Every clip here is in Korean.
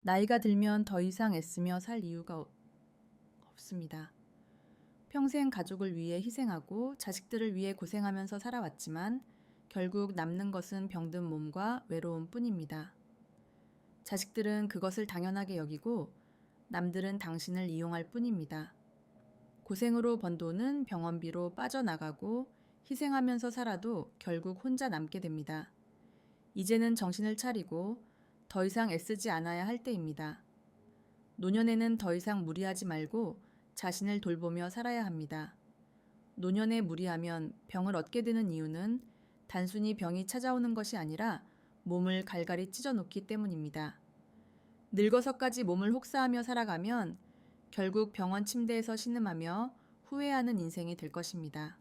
나이가 들면 더 이상 애쓰며 살 이유가 없습니다. 평생 가족을 위해 희생하고 자식들을 위해 고생하면서 살아왔지만 결국 남는 것은 병든 몸과 외로움 뿐입니다. 자식들은 그것을 당연하게 여기고 남들은 당신을 이용할 뿐입니다. 고생으로 번 돈은 병원비로 빠져나가고 희생하면서 살아도 결국 혼자 남게 됩니다. 이제는 정신을 차리고 더 이상 애쓰지 않아야 할 때입니다. 노년에는 더 이상 무리하지 말고 자신을 돌보며 살아야 합니다. 노년에 무리하면 병을 얻게 되는 이유는 단순히 병이 찾아오는 것이 아니라 몸을 갈갈이 찢어놓기 때문입니다. 늙어서까지 몸을 혹사하며 살아가면 결국 병원 침대에서 신음하며 후회하는 인생이 될 것입니다.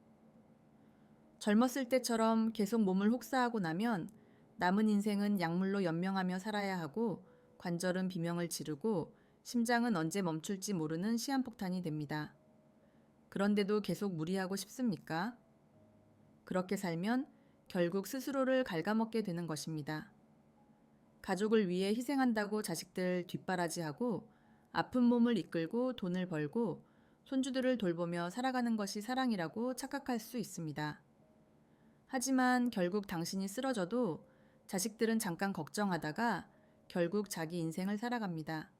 젊었을 때처럼 계속 몸을 혹사하고 나면 남은 인생은 약물로 연명하며 살아야 하고 관절은 비명을 지르고 심장은 언제 멈출지 모르는 시한폭탄이 됩니다. 그런데도 계속 무리하고 싶습니까? 그렇게 살면 결국 스스로를 갉아먹게 되는 것입니다. 가족을 위해 희생한다고 자식들 뒷바라지하고 아픈 몸을 이끌고 돈을 벌고 손주들을 돌보며 살아가는 것이 사랑이라고 착각할 수 있습니다. 하지만 결국 당신이 쓰러져도 자식들은 잠깐 걱정하다가 결국 자기 인생을 살아갑니다.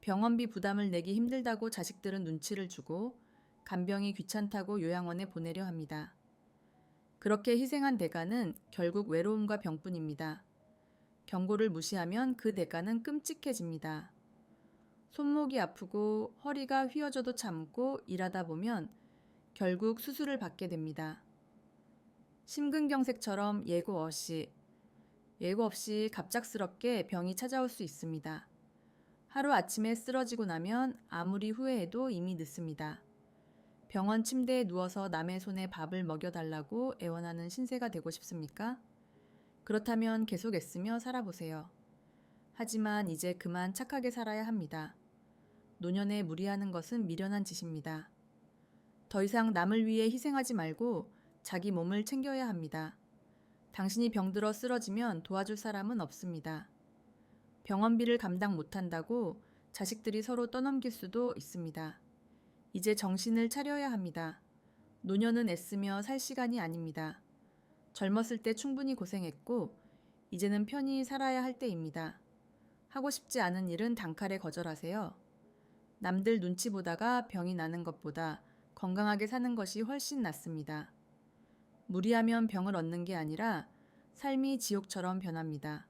병원비 부담을 내기 힘들다고 자식들은 눈치를 주고 간병이 귀찮다고 요양원에 보내려 합니다. 그렇게 희생한 대가는 결국 외로움과 병뿐입니다. 경고를 무시하면 그 대가는 끔찍해집니다. 손목이 아프고 허리가 휘어져도 참고 일하다 보면 결국 수술을 받게 됩니다. 심근경색처럼 예고 없이 갑작스럽게 병이 찾아올 수 있습니다. 하루아침에 쓰러지고 나면 아무리 후회해도 이미 늦습니다. 병원 침대에 누워서 남의 손에 밥을 먹여달라고 애원하는 신세가 되고 싶습니까? 그렇다면 계속 애쓰며 살아보세요. 하지만 이제 그만 착하게 살아야 합니다. 노년에 무리하는 것은 미련한 짓입니다. 더 이상 남을 위해 희생하지 말고 자기 몸을 챙겨야 합니다. 당신이 병들어 쓰러지면 도와줄 사람은 없습니다. 병원비를 감당 못한다고 자식들이 서로 떠넘길 수도 있습니다. 이제 정신을 차려야 합니다. 노년은 애쓰며 살 시간이 아닙니다. 젊었을 때 충분히 고생했고 이제는 편히 살아야 할 때입니다. 하고 싶지 않은 일은 단칼에 거절하세요. 남들 눈치 보다가 병이 나는 것보다 건강하게 사는 것이 훨씬 낫습니다. 무리하면 병을 얻는 게 아니라 삶이 지옥처럼 변합니다.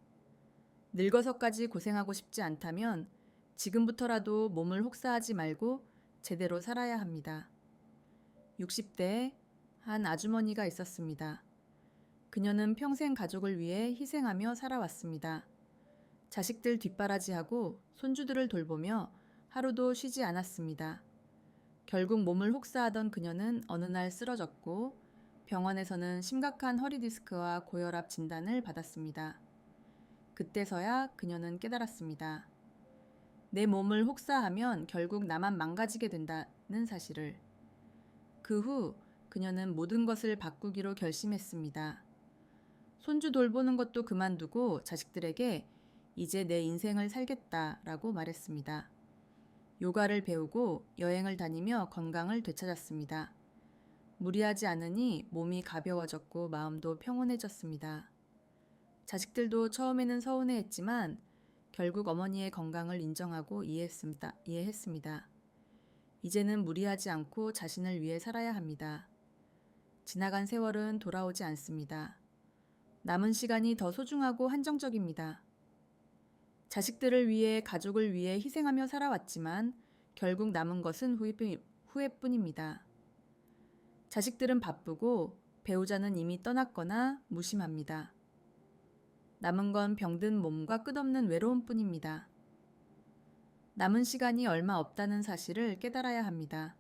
늙어서까지 고생하고 싶지 않다면 지금부터라도 몸을 혹사하지 말고 제대로 살아야 합니다. 60대에 한 아주머니가 있었습니다. 그녀는 평생 가족을 위해 희생하며 살아왔습니다. 자식들 뒷바라지하고 손주들을 돌보며 하루도 쉬지 않았습니다. 결국 몸을 혹사하던 그녀는 어느 날 쓰러졌고 병원에서는 심각한 허리 디스크와 고혈압 진단을 받았습니다. 그때서야 그녀는 깨달았습니다. 내 몸을 혹사하면 결국 나만 망가지게 된다는 사실을. 그 후 그녀는 모든 것을 바꾸기로 결심했습니다. 손주 돌보는 것도 그만두고 자식들에게 이제 내 인생을 살겠다라고 말했습니다. 요가를 배우고 여행을 다니며 건강을 되찾았습니다. 무리하지 않으니 몸이 가벼워졌고 마음도 평온해졌습니다. 자식들도 처음에는 서운해했지만 결국 어머니의 건강을 인정하고 이해했습니다. 이제는 무리하지 않고 자신을 위해 살아야 합니다. 지나간 세월은 돌아오지 않습니다. 남은 시간이 더 소중하고 한정적입니다. 자식들을 위해 가족을 위해 희생하며 살아왔지만 결국 남은 것은 후회뿐입니다. 자식들은 바쁘고 배우자는 이미 떠났거나 무심합니다. 남은 건 병든 몸과 끝없는 외로움뿐입니다. 남은 시간이 얼마 없다는 사실을 깨달아야 합니다.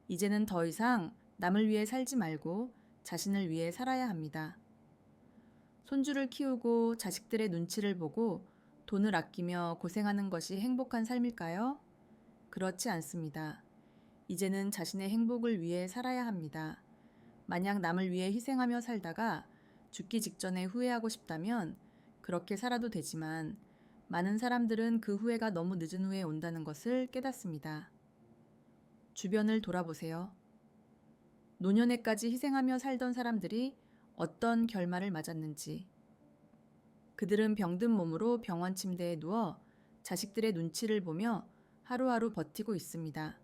이제는 더 이상 남을 위해 살지 말고 자신을 위해 살아야 합니다. 손주를 키우고 자식들의 눈치를 보고 돈을 아끼며 고생하는 것이 행복한 삶일까요? 그렇지 않습니다. 이제는 자신의 행복을 위해 살아야 합니다. 만약 남을 위해 희생하며 살다가 죽기 직전에 후회하고 싶다면 그렇게 살아도 되지만 많은 사람들은 그 후회가 너무 늦은 후에 온다는 것을 깨닫습니다. 주변을 돌아보세요. 노년에까지 희생하며 살던 사람들이 어떤 결말을 맞았는지. 그들은 병든 몸으로 병원 침대에 누워 자식들의 눈치를 보며 하루하루 버티고 있습니다.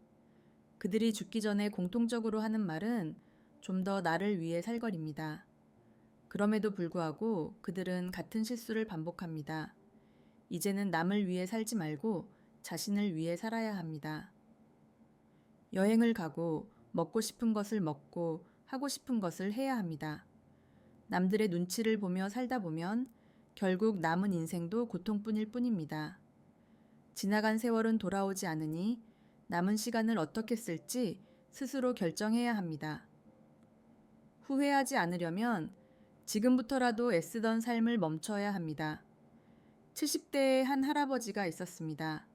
그들이 죽기 전에 공통적으로 하는 말은 좀 더 나를 위해 살걸입니다. 그럼에도 불구하고 그들은 같은 실수를 반복합니다. 이제는 남을 위해 살지 말고 자신을 위해 살아야 합니다. 여행을 가고 먹고 싶은 것을 먹고 하고 싶은 것을 해야 합니다. 남들의 눈치를 보며 살다 보면 결국 남은 인생도 고통뿐일 뿐입니다. 지나간 세월은 돌아오지 않으니 남은 시간을 어떻게 쓸지 스스로 결정해야 합니다. 후회하지 않으려면 지금부터라도 애쓰던 삶을 멈춰야 합니다. 70대의 한 할아버지가 있었습니다.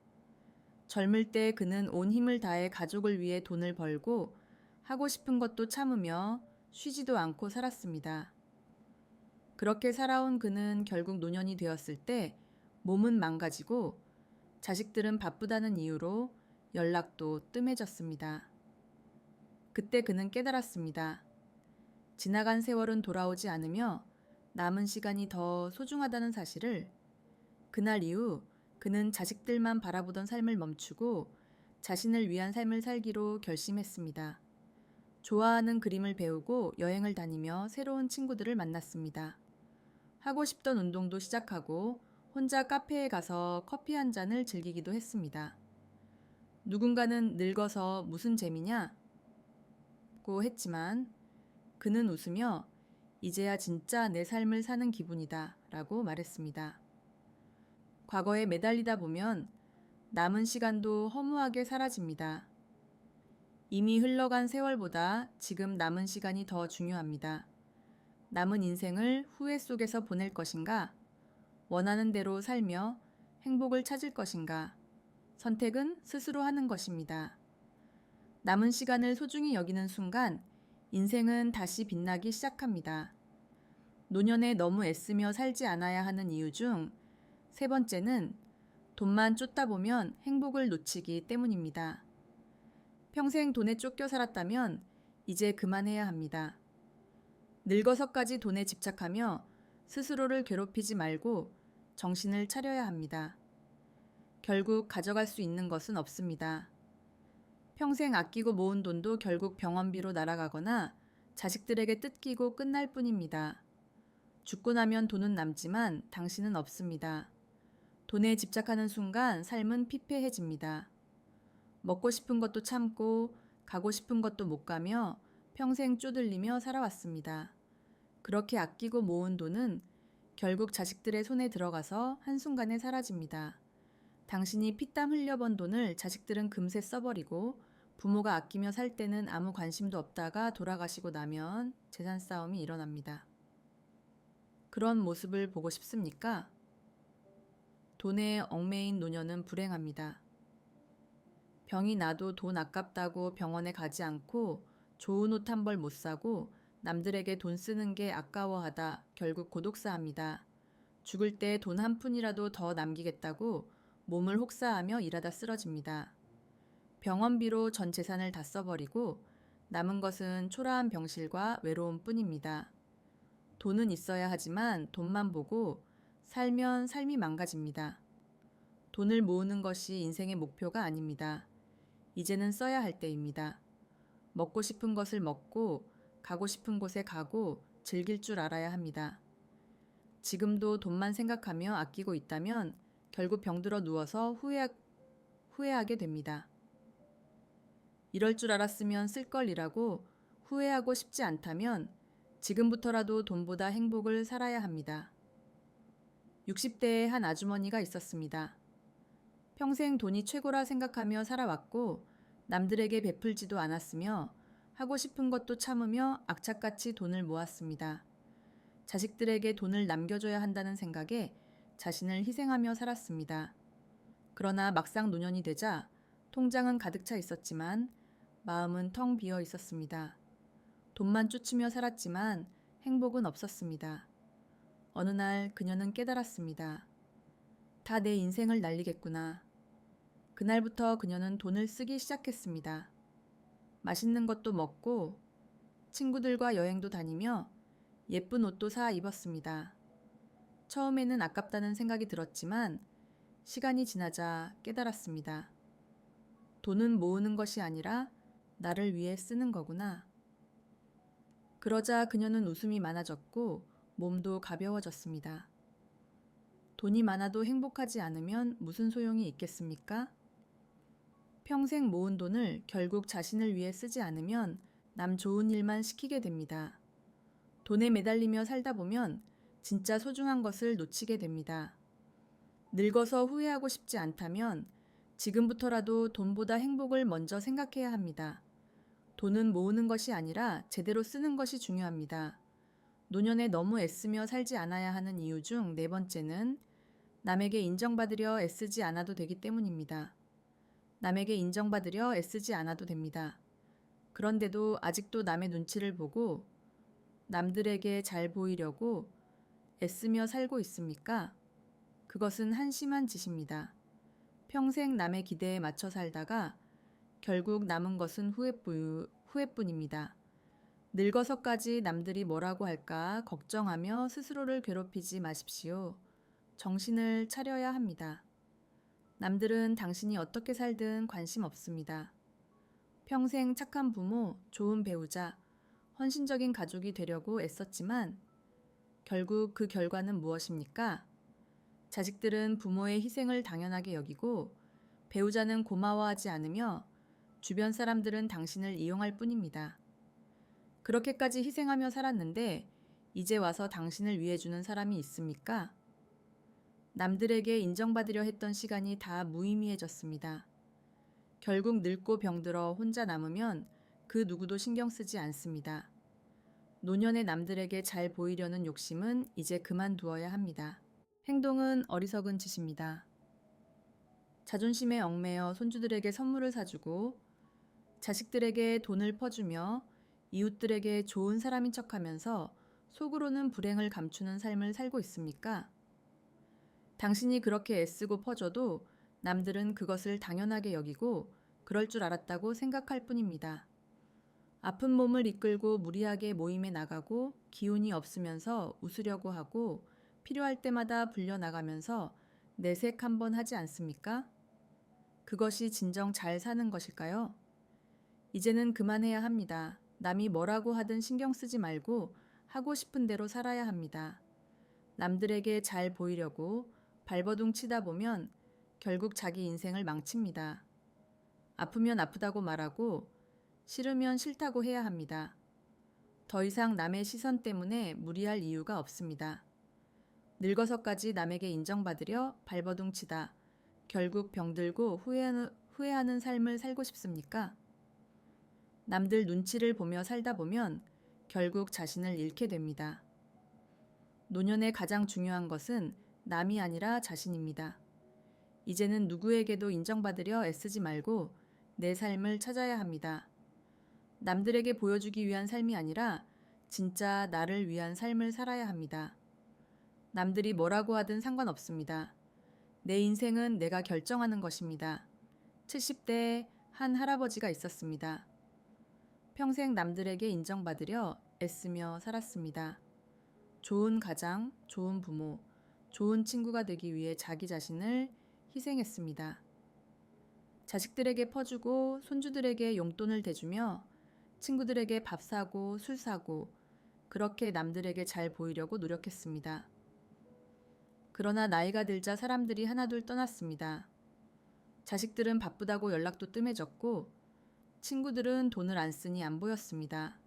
젊을 때 그는 온 힘을 다해 가족을 위해 돈을 벌고 하고 싶은 것도 참으며 쉬지도 않고 살았습니다. 그렇게 살아온 그는 결국 노년이 되었을 때 몸은 망가지고 자식들은 바쁘다는 이유로 연락도 뜸해졌습니다. 그때 그는 깨달았습니다. 지나간 세월은 돌아오지 않으며 남은 시간이 더 소중하다는 사실을. 그날 이후 그는 자식들만 바라보던 삶을 멈추고 자신을 위한 삶을 살기로 결심했습니다. 좋아하는 그림을 배우고 여행을 다니며 새로운 친구들을 만났습니다. 하고 싶던 운동도 시작하고 혼자 카페에 가서 커피 한 잔을 즐기기도 했습니다. 누군가는 늙어서 무슨 재미냐? 고 했지만 그는 웃으며 이제야 진짜 내 삶을 사는 기분이다 라고 말했습니다. 과거에 매달리다 보면 남은 시간도 허무하게 사라집니다. 이미 흘러간 세월보다 지금 남은 시간이 더 중요합니다. 남은 인생을 후회 속에서 보낼 것인가? 원하는 대로 살며 행복을 찾을 것인가? 선택은 스스로 하는 것입니다. 남은 시간을 소중히 여기는 순간 인생은 다시 빛나기 시작합니다. 노년에 너무 애쓰며 살지 않아야 하는 이유 중 세 번째는 돈만 쫓다 보면 행복을 놓치기 때문입니다. 평생 돈에 쫓겨 살았다면 이제 그만해야 합니다. 늙어서까지 돈에 집착하며 스스로를 괴롭히지 말고 정신을 차려야 합니다. 결국 가져갈 수 있는 것은 없습니다. 평생 아끼고 모은 돈도 결국 병원비로 날아가거나 자식들에게 뜯기고 끝날 뿐입니다. 죽고 나면 돈은 남지만 당신은 없습니다. 돈에 집착하는 순간 삶은 피폐해집니다. 먹고 싶은 것도 참고 가고 싶은 것도 못 가며 평생 쪼들리며 살아왔습니다. 그렇게 아끼고 모은 돈은 결국 자식들의 손에 들어가서 한순간에 사라집니다. 당신이 피땀 흘려 번 돈을 자식들은 금세 써버리고 부모가 아끼며 살 때는 아무 관심도 없다가 돌아가시고 나면 재산 싸움이 일어납니다. 그런 모습을 보고 싶습니까? 돈에 얽매인 노년은 불행합니다. 병이 나도 돈 아깝다고 병원에 가지 않고 좋은 옷 한 벌 못 사고 남들에게 돈 쓰는 게 아까워하다 결국 고독사합니다. 죽을 때 돈 한 푼이라도 더 남기겠다고 몸을 혹사하며 일하다 쓰러집니다. 병원비로 전 재산을 다 써버리고 남은 것은 초라한 병실과 외로움 뿐입니다. 돈은 있어야 하지만 돈만 보고 살면 삶이 망가집니다. 돈을 모으는 것이 인생의 목표가 아닙니다. 이제는 써야 할 때입니다. 먹고 싶은 것을 먹고 가고 싶은 곳에 가고 즐길 줄 알아야 합니다. 지금도 돈만 생각하며 아끼고 있다면 결국 병들어 누워서 후회하게 됩니다. 이럴 줄 알았으면 쓸 걸 이라고 후회하고 싶지 않다면 지금부터라도 돈보다 행복을 살아야 합니다. 60대의 한 아주머니가 있었습니다. 평생 돈이 최고라 생각하며 살아왔고 남들에게 베풀지도 않았으며 하고 싶은 것도 참으며 악착같이 돈을 모았습니다. 자식들에게 돈을 남겨줘야 한다는 생각에 자신을 희생하며 살았습니다. 그러나 막상 노년이 되자 통장은 가득 차 있었지만 마음은 텅 비어 있었습니다. 돈만 쫓으며 살았지만 행복은 없었습니다. 어느 날 그녀는 깨달았습니다. 다 내 인생을 날리겠구나. 그날부터 그녀는 돈을 쓰기 시작했습니다. 맛있는 것도 먹고 친구들과 여행도 다니며 예쁜 옷도 사 입었습니다. 처음에는 아깝다는 생각이 들었지만 시간이 지나자 깨달았습니다. 돈은 모으는 것이 아니라 나를 위해 쓰는 거구나. 그러자 그녀는 웃음이 많아졌고 몸도 가벼워졌습니다. 돈이 많아도 행복하지 않으면 무슨 소용이 있겠습니까? 평생 모은 돈을 결국 자신을 위해 쓰지 않으면 남 좋은 일만 시키게 됩니다. 돈에 매달리며 살다 보면 진짜 소중한 것을 놓치게 됩니다. 늙어서 후회하고 싶지 않다면 지금부터라도 돈보다 행복을 먼저 생각해야 합니다. 돈은 모으는 것이 아니라 제대로 쓰는 것이 중요합니다. 노년에 너무 애쓰며 살지 않아야 하는 이유 중 네 번째는 남에게 인정받으려 애쓰지 않아도 되기 때문입니다. 남에게 인정받으려 애쓰지 않아도 됩니다. 그런데도 아직도 남의 눈치를 보고 남들에게 잘 보이려고 애쓰며 살고 있습니까? 그것은 한심한 짓입니다. 평생 남의 기대에 맞춰 살다가 결국 남은 것은 후회뿐입니다. 늙어서까지 남들이 뭐라고 할까 걱정하며 스스로를 괴롭히지 마십시오. 정신을 차려야 합니다. 남들은 당신이 어떻게 살든 관심 없습니다. 평생 착한 부모, 좋은 배우자, 헌신적인 가족이 되려고 애썼지만 결국 그 결과는 무엇입니까? 자식들은 부모의 희생을 당연하게 여기고 배우자는 고마워하지 않으며 주변 사람들은 당신을 이용할 뿐입니다. 그렇게까지 희생하며 살았는데 이제 와서 당신을 위해 주는 사람이 있습니까? 남들에게 인정받으려 했던 시간이 다 무의미해졌습니다. 결국 늙고 병들어 혼자 남으면 그 누구도 신경 쓰지 않습니다. 노년의 남들에게 잘 보이려는 욕심은 이제 그만두어야 합니다. 행동은 어리석은 짓입니다. 자존심에 얽매여 손주들에게 선물을 사주고 자식들에게 돈을 퍼주며 이웃들에게 좋은 사람인 척하면서 속으로는 불행을 감추는 삶을 살고 있습니까? 당신이 그렇게 애쓰고 퍼줘도 남들은 그것을 당연하게 여기고 그럴 줄 알았다고 생각할 뿐입니다. 아픈 몸을 이끌고 무리하게 모임에 나가고 기운이 없으면서 웃으려고 하고 필요할 때마다 불려나가면서 내색 한번 하지 않습니까? 그것이 진정 잘 사는 것일까요? 이제는 그만해야 합니다. 남이 뭐라고 하든 신경 쓰지 말고 하고 싶은 대로 살아야 합니다. 남들에게 잘 보이려고 발버둥 치다 보면 결국 자기 인생을 망칩니다. 아프면 아프다고 말하고 싫으면 싫다고 해야 합니다. 더 이상 남의 시선 때문에 무리할 이유가 없습니다. 늙어서까지 남에게 인정받으려 발버둥 치다 결국 병들고 후회하는 삶을 살고 싶습니까? 남들 눈치를 보며 살다 보면 결국 자신을 잃게 됩니다. 노년에 가장 중요한 것은 남이 아니라 자신입니다. 이제는 누구에게도 인정받으려 애쓰지 말고 내 삶을 찾아야 합니다. 남들에게 보여주기 위한 삶이 아니라 진짜 나를 위한 삶을 살아야 합니다. 남들이 뭐라고 하든 상관없습니다. 내 인생은 내가 결정하는 것입니다. 70대에 한 할아버지가 있었습니다. 평생 남들에게 인정받으려 애쓰며 살았습니다. 좋은 가장, 좋은 부모, 좋은 친구가 되기 위해 자기 자신을 희생했습니다. 자식들에게 퍼주고 손주들에게 용돈을 대주며 친구들에게 밥 사고 술 사고 그렇게 남들에게 잘 보이려고 노력했습니다. 그러나 나이가 들자 사람들이 하나둘 떠났습니다. 자식들은 바쁘다고 연락도 뜸해졌고 친구들은 돈을 안 쓰니 안 보였습니다.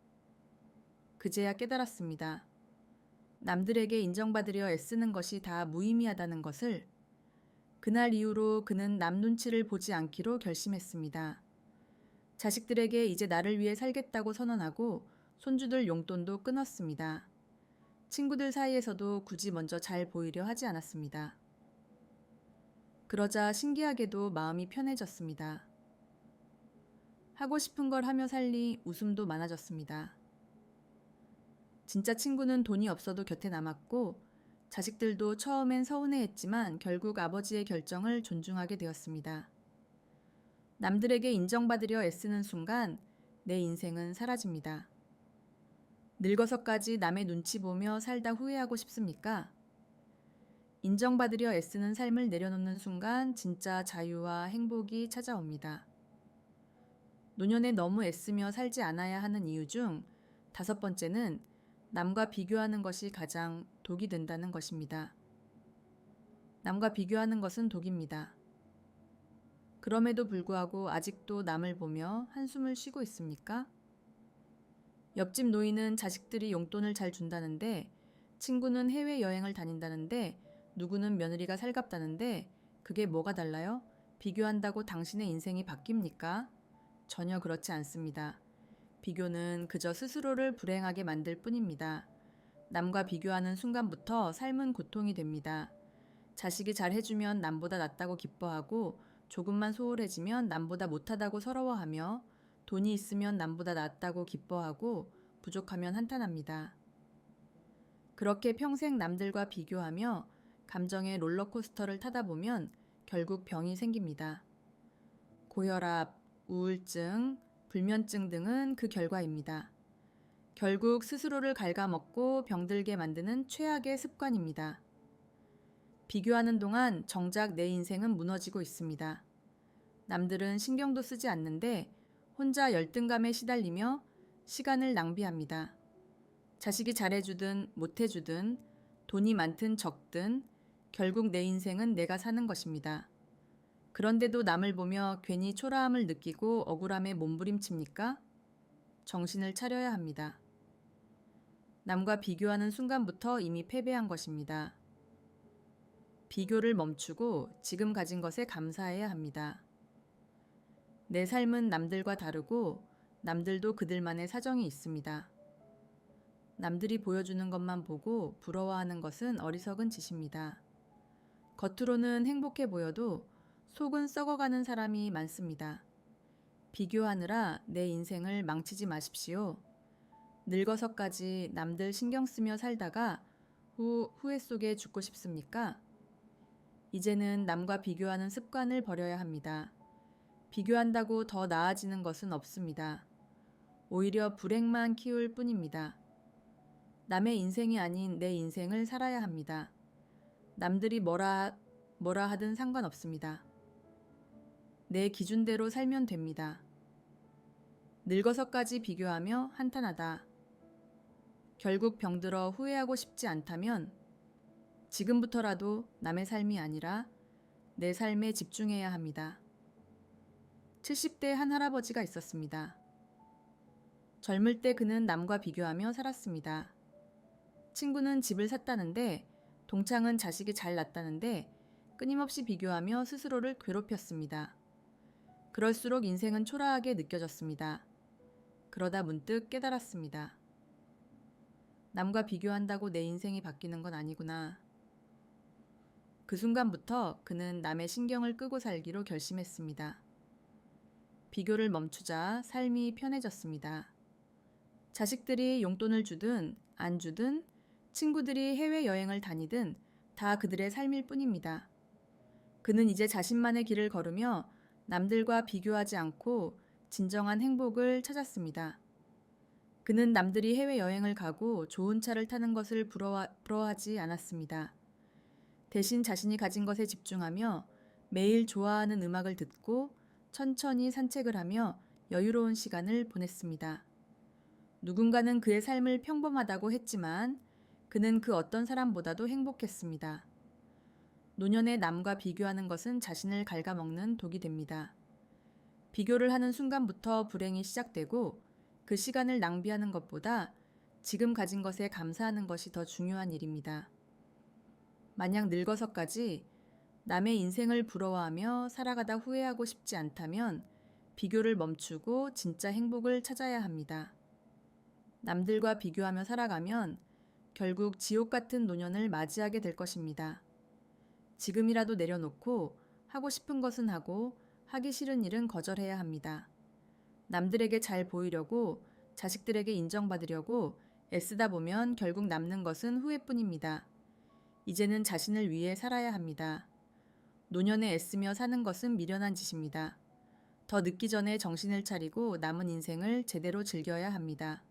그제야 깨달았습니다. 남들에게 인정받으려 애쓰는 것이 다 무의미하다는 것을. 그날 이후로 그는 남 눈치를 보지 않기로 결심했습니다. 자식들에게 이제 나를 위해 살겠다고 선언하고 손주들 용돈도 끊었습니다. 친구들 사이에서도 굳이 먼저 잘 보이려 하지 않았습니다. 그러자 신기하게도 마음이 편해졌습니다. 하고 싶은 걸 하며 살니 웃음도 많아졌습니다. 진짜 친구는 돈이 없어도 곁에 남았고 자식들도 처음엔 서운해했지만 결국 아버지의 결정을 존중하게 되었습니다. 남들에게 인정받으려 애쓰는 순간 내 인생은 사라집니다. 늙어서까지 남의 눈치 보며 살다 후회하고 싶습니까? 인정받으려 애쓰는 삶을 내려놓는 순간 진짜 자유와 행복이 찾아옵니다. 노년에 너무 애쓰며 살지 않아야 하는 이유 중 5번째는 남과 비교하는 것이 가장 독이 된다는 것입니다. 남과 비교하는 것은 독입니다. 그럼에도 불구하고 아직도 남을 보며 한숨을 쉬고 있습니까? 옆집 노인은 자식들이 용돈을 잘 준다는데, 친구는 해외여행을 다닌다는데, 누구는 며느리가 살갑다는데 그게 뭐가 달라요? 비교한다고 당신의 인생이 바뀝니까? 전혀 그렇지 않습니다. 비교는 그저 스스로를 불행하게 만들 뿐입니다. 남과 비교하는 순간부터 삶은 고통이 됩니다. 자식이 잘해주면 남보다 낫다고 기뻐하고, 조금만 소홀해지면 남보다 못하다고 서러워하며, 돈이 있으면 남보다 낫다고 기뻐하고, 부족하면 한탄합니다. 그렇게 평생 남들과 비교하며 감정의 롤러코스터를 타다 보면 결국 병이 생깁니다. 고혈압, 우울증, 불면증 등은 그 결과입니다. 결국 스스로를 갉아먹고 병들게 만드는 최악의 습관입니다. 비교하는 동안 정작 내 인생은 무너지고 있습니다. 남들은 신경도 쓰지 않는데 혼자 열등감에 시달리며 시간을 낭비합니다. 자식이 잘해주든 못해주든 돈이 많든 적든 결국 내 인생은 내가 사는 것입니다. 그런데도 남을 보며 괜히 초라함을 느끼고 억울함에 몸부림칩니까? 정신을 차려야 합니다. 남과 비교하는 순간부터 이미 패배한 것입니다. 비교를 멈추고 지금 가진 것에 감사해야 합니다. 내 삶은 남들과 다르고 남들도 그들만의 사정이 있습니다. 남들이 보여주는 것만 보고 부러워하는 것은 어리석은 짓입니다. 겉으로는 행복해 보여도 속은 썩어가는 사람이 많습니다. 비교하느라 내 인생을 망치지 마십시오. 늙어서까지 남들 신경 쓰며 살다가 후회 속에 죽고 싶습니까? 이제는 남과 비교하는 습관을 버려야 합니다. 비교한다고 더 나아지는 것은 없습니다. 오히려 불행만 키울 뿐입니다. 남의 인생이 아닌 내 인생을 살아야 합니다. 남들이 뭐라 하든 상관없습니다. 내 기준대로 살면 됩니다. 늙어서까지 비교하며 한탄하다. 결국 병들어 후회하고 싶지 않다면 지금부터라도 남의 삶이 아니라 내 삶에 집중해야 합니다. 70대 한 할아버지가 있었습니다. 젊을 때 그는 남과 비교하며 살았습니다. 친구는 집을 샀다는데, 동창은 자식이 잘 낳았다는데 끊임없이 비교하며 스스로를 괴롭혔습니다. 그럴수록 인생은 초라하게 느껴졌습니다. 그러다 문득 깨달았습니다. 남과 비교한다고 내 인생이 바뀌는 건 아니구나. 그 순간부터 그는 남의 신경을 끄고 살기로 결심했습니다. 비교를 멈추자 삶이 편해졌습니다. 자식들이 용돈을 주든 안 주든, 친구들이 해외여행을 다니든 다 그들의 삶일 뿐입니다. 그는 이제 자신만의 길을 걸으며 남들과 비교하지 않고 진정한 행복을 찾았습니다. 그는 남들이 해외여행을 가고 좋은 차를 타는 것을 부러워하지 않았습니다. 대신 자신이 가진 것에 집중하며 매일 좋아하는 음악을 듣고 천천히 산책을 하며 여유로운 시간을 보냈습니다. 누군가는 그의 삶을 평범하다고 했지만 그는 그 어떤 사람보다도 행복했습니다. 노년에 남과 비교하는 것은 자신을 갉아먹는 독이 됩니다. 비교를 하는 순간부터 불행이 시작되고, 그 시간을 낭비하는 것보다 지금 가진 것에 감사하는 것이 더 중요한 일입니다. 만약 늙어서까지 남의 인생을 부러워하며 살아가다 후회하고 싶지 않다면 비교를 멈추고 진짜 행복을 찾아야 합니다. 남들과 비교하며 살아가면 결국 지옥 같은 노년을 맞이하게 될 것입니다. 지금이라도 내려놓고 하고 싶은 것은 하고 하기 싫은 일은 거절해야 합니다. 남들에게 잘 보이려고, 자식들에게 인정받으려고 애쓰다 보면 결국 남는 것은 후회뿐입니다. 이제는 자신을 위해 살아야 합니다. 노년에 애쓰며 사는 것은 미련한 짓입니다. 더 늦기 전에 정신을 차리고 남은 인생을 제대로 즐겨야 합니다.